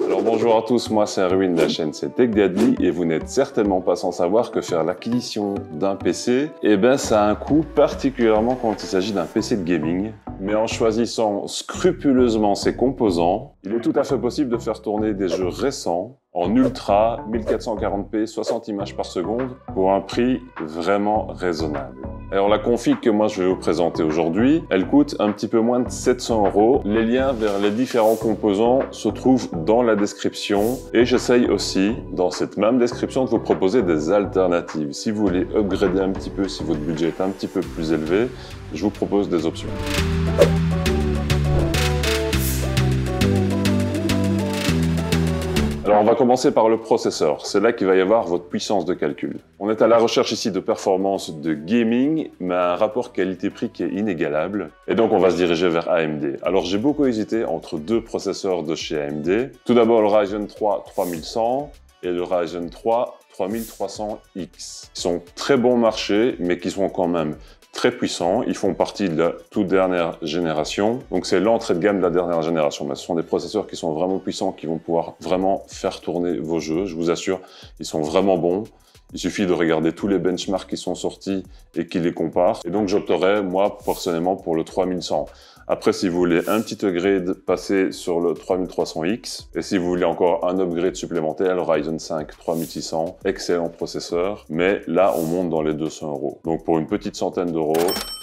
Alors bonjour à tous, moi c'est Erwin de la chaîne c'est TechDaddy et vous n'êtes certainement pas sans savoir que faire l'acquisition d'un PC, ça a un coût, particulièrement quand il s'agit d'un PC de gaming. Mais en choisissant scrupuleusement ses composants, il est tout à fait possible de faire tourner des jeux récents en ultra 1440p 60 images par seconde pour un prix vraiment raisonnable. Alors la config que moi je vais vous présenter aujourd'hui, elle coûte un petit peu moins de 700 €. Les liens vers les différents composants se trouvent dans la description et j'essaye aussi dans cette même description de vous proposer des alternatives. Si vous voulez upgrader un petit peu, si votre budget est un petit peu plus élevé, je vous propose des options. Alors on va commencer par le processeur, c'est là qu'il va y avoir votre puissance de calcul. On est à la recherche ici de performance de gaming, mais un rapport qualité-prix qui est inégalable. Et donc on va se diriger vers AMD. Alors j'ai beaucoup hésité entre deux processeurs de chez AMD. Tout d'abord le Ryzen 3 3100 et le Ryzen 3 3300X. Ils sont très bons marchés, mais qui sont quand même très puissants. Ils font partie de la toute dernière génération. Donc c'est l'entrée de gamme de la dernière génération. Mais ce sont des processeurs qui sont vraiment puissants, qui vont pouvoir vraiment faire tourner vos jeux. Je vous assure, ils sont vraiment bons. Il suffit de regarder tous les benchmarks qui sont sortis et qui les comparent. Et donc j'opterais, moi, personnellement, pour le 3100. Après, si vous voulez un petit upgrade, passez sur le 3300X. Et si vous voulez encore un upgrade supplémentaire, le Ryzen 5 3600, excellent processeur. Mais là, on monte dans les 200 €. Donc pour une petite centaine d'euros,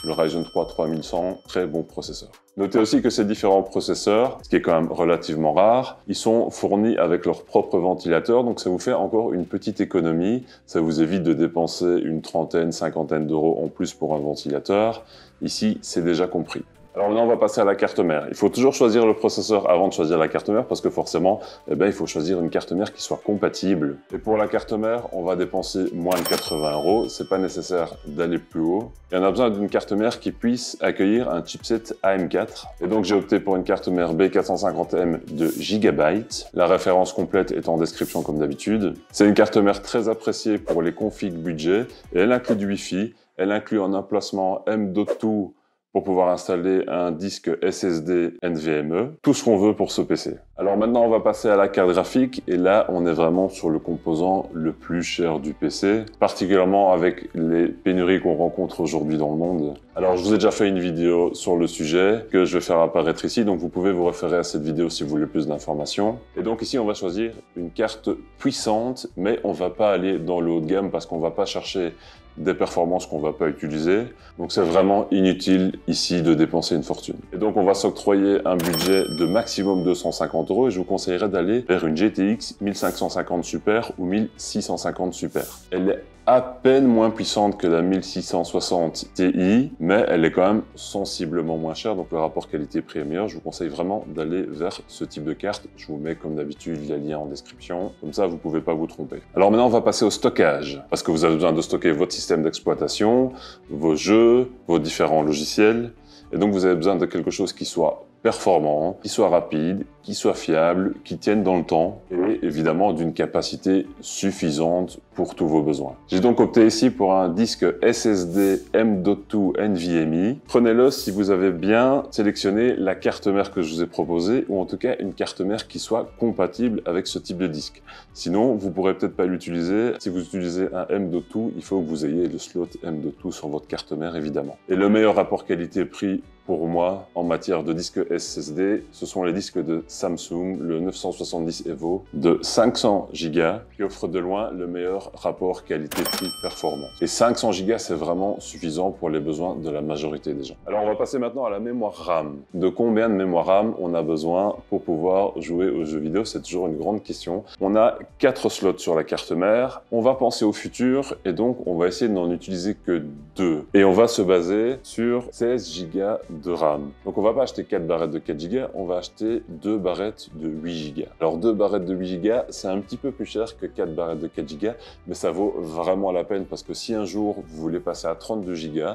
le Ryzen 3 3100, très bon processeur. Notez aussi que ces différents processeurs, ce qui est quand même relativement rare, ils sont fournis avec leur propre ventilateur, donc ça vous fait encore une petite économie. Ça vous évite de dépenser une trentaine, cinquantaine d'euros en plus pour un ventilateur. Ici, c'est déjà compris. Alors maintenant, on va passer à la carte mère. Il faut toujours choisir le processeur avant de choisir la carte mère parce que forcément, il faut choisir une carte mère qui soit compatible. Et pour la carte mère, on va dépenser moins de 80 €. C'est pas nécessaire d'aller plus haut. Et on a besoin d'une carte mère qui puisse accueillir un chipset AM4. Et donc, j'ai opté pour une carte mère B450M de GB. La référence complète est en description comme d'habitude. C'est une carte mère très appréciée pour les configs budget et elle inclut du Wi-Fi. Elle inclut un emplacement M.2 pour pouvoir installer un disque SSD NVMe, tout ce qu'on veut pour ce PC. Alors maintenant, on va passer à la carte graphique, et là, on est vraiment sur le composant le plus cher du PC, particulièrement avec les pénuries qu'on rencontre aujourd'hui dans le monde. Alors, je vous ai déjà fait une vidéo sur le sujet, que je vais faire apparaître ici, donc vous pouvez vous référer à cette vidéo si vous voulez plus d'informations. Et donc ici, on va choisir une carte puissante, mais on va pas aller dans le haut de gamme parce qu'on va pas chercher des performances qu'on va pas utiliser. Donc c'est vraiment inutile ici de dépenser une fortune. Et donc on va s'octroyer un budget de maximum 250 € et je vous conseillerais d'aller vers une GTX 1550 Super ou 1650 Super. Elle est à peine moins puissante que la 1660 Ti, mais elle est quand même sensiblement moins chère, donc le rapport qualité-prix est meilleur. Je vous conseille vraiment d'aller vers ce type de carte. Je vous mets comme d'habitude les liens en description, comme ça vous pouvez pas vous tromper. Alors maintenant on va passer au stockage, parce que vous avez besoin de stocker votre système d'exploitation, vos jeux, vos différents logiciels, et donc vous avez besoin de quelque chose qui soit performant, qui soit rapide, qui soit fiable, qui tienne dans le temps et évidemment d'une capacité suffisante pour tous vos besoins. J'ai donc opté ici pour un disque SSD M.2 NVMe. Prenez-le si vous avez bien sélectionné la carte mère que je vous ai proposée ou en tout cas une carte mère qui soit compatible avec ce type de disque. Sinon, vous pourrez peut-être pas l'utiliser. Si vous utilisez un M.2, il faut que vous ayez le slot M.2 sur votre carte mère évidemment. Et le meilleur rapport qualité-prix pour moi, en matière de disque SSD, ce sont les disques de Samsung, le 970 EVO de 500 Go, qui offre de loin le meilleur rapport qualité-prix-performance. Et 500 Go, c'est vraiment suffisant pour les besoins de la majorité des gens. Alors, on va passer maintenant à la mémoire RAM. De combien de mémoire RAM on a besoin pour pouvoir jouer aux jeux vidéo? C'est toujours une grande question. On a 4 slots sur la carte mère. On va penser au futur et donc on va essayer de n'en utiliser que 2. Et on va se baser sur 16 Go de RAM. Donc on va pas acheter 4 barrettes de 4 Go, on va acheter 2 barrettes de 8 Go. Alors 2 barrettes de 8 Go, c'est un petit peu plus cher que 4 barrettes de 4 Go, mais ça vaut vraiment la peine parce que si un jour vous voulez passer à 32 Go,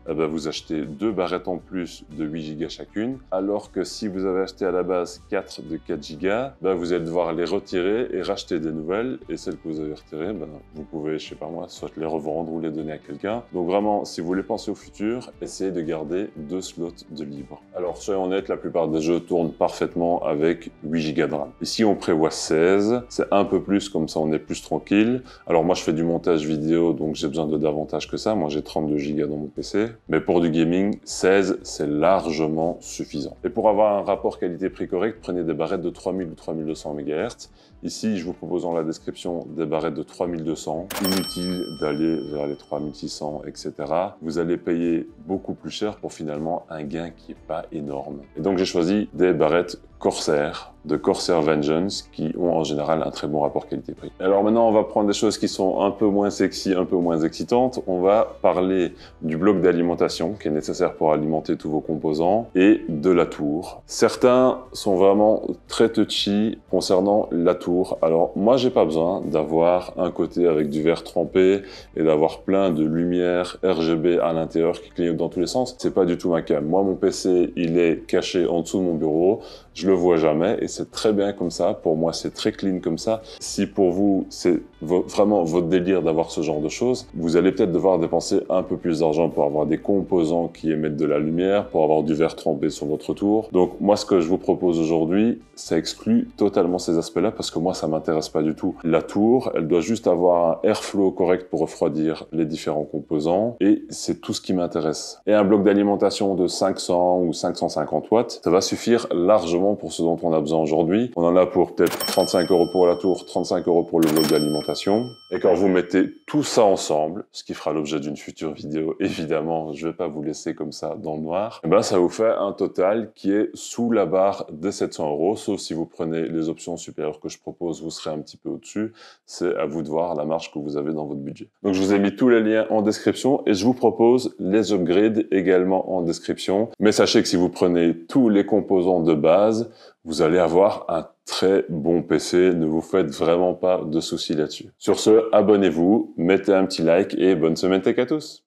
eh ben, vous achetez 2 barrettes en plus de 8 Go chacune, alors que si vous avez acheté à la base 4 de 4 Go, ben, vous allez devoir les retirer et racheter des nouvelles, et celles que vous avez retirées, ben, vous pouvez, je sais pas moi, soit les revendre ou les donner à quelqu'un. Donc vraiment, si vous voulez penser au futur, essayez de garder 2 slots de libre. Alors soyons honnêtes, la plupart des jeux tournent parfaitement avec 8 Go de RAM. Ici on prévoit 16, c'est un peu plus, comme ça on est plus tranquille. Alors moi je fais du montage vidéo, donc j'ai besoin de davantage que ça. Moi j'ai 32 Go dans mon PC, mais pour du gaming, 16 c'est largement suffisant. Et pour avoir un rapport qualité-prix correct, prenez des barrettes de 3000 ou 3200 MHz. Ici je vous propose dans la description des barrettes de 3200. Inutile d'aller vers les 3600, etc. Vous allez payer beaucoup plus cher pour finalement un gain qui est pas énorme. Et donc j'ai choisi des barrettes Corsair, de Corsair Vengeance, qui ont en général un très bon rapport qualité-prix. Alors maintenant, on va prendre des choses qui sont un peu moins sexy, un peu moins excitantes. On va parler du bloc d'alimentation qui est nécessaire pour alimenter tous vos composants et de la tour. Certains sont vraiment très touchy concernant la tour. Alors moi, j'ai pas besoin d'avoir un côté avec du verre trempé et d'avoir plein de lumière RGB à l'intérieur qui clignotent dans tous les sens. C'est pas du tout ma cam. Moi, mon PC, il est caché en dessous de mon bureau. Je le vois jamais et c'est très bien comme ça. Pour moi, c'est très clean comme ça. Si pour vous, c'est vraiment votre délire d'avoir ce genre de choses, vous allez peut-être devoir dépenser un peu plus d'argent pour avoir des composants qui émettent de la lumière, pour avoir du verre trempé sur votre tour. Donc moi, ce que je vous propose aujourd'hui, ça exclut totalement ces aspects-là parce que moi, ça m'intéresse pas du tout. La tour, elle doit juste avoir un airflow correct pour refroidir les différents composants et c'est tout ce qui m'intéresse. Et un bloc d'alimentation de 500 ou 550 watts, ça va suffire largement pour ce dont on a besoin aujourd'hui. On en a pour peut-être 35 € pour la tour, 35 € pour le bloc d'alimentation. Et quand vous mettez tout ça ensemble, ce qui fera l'objet d'une future vidéo, évidemment, je vais pas vous laisser comme ça dans le noir, et ben ça vous fait un total qui est sous la barre des 700 €, sauf si vous prenez les options supérieures que je propose, vous serez un petit peu au-dessus. C'est à vous de voir la marge que vous avez dans votre budget. Donc je vous ai mis tous les liens en description et je vous propose les upgrades également en description. Mais sachez que si vous prenez tous les composants de base, vous allez avoir un très bon PC. Ne vous faites vraiment pas de soucis là-dessus. Sur ce, abonnez-vous, mettez un petit like et bonne semaine tech à tous.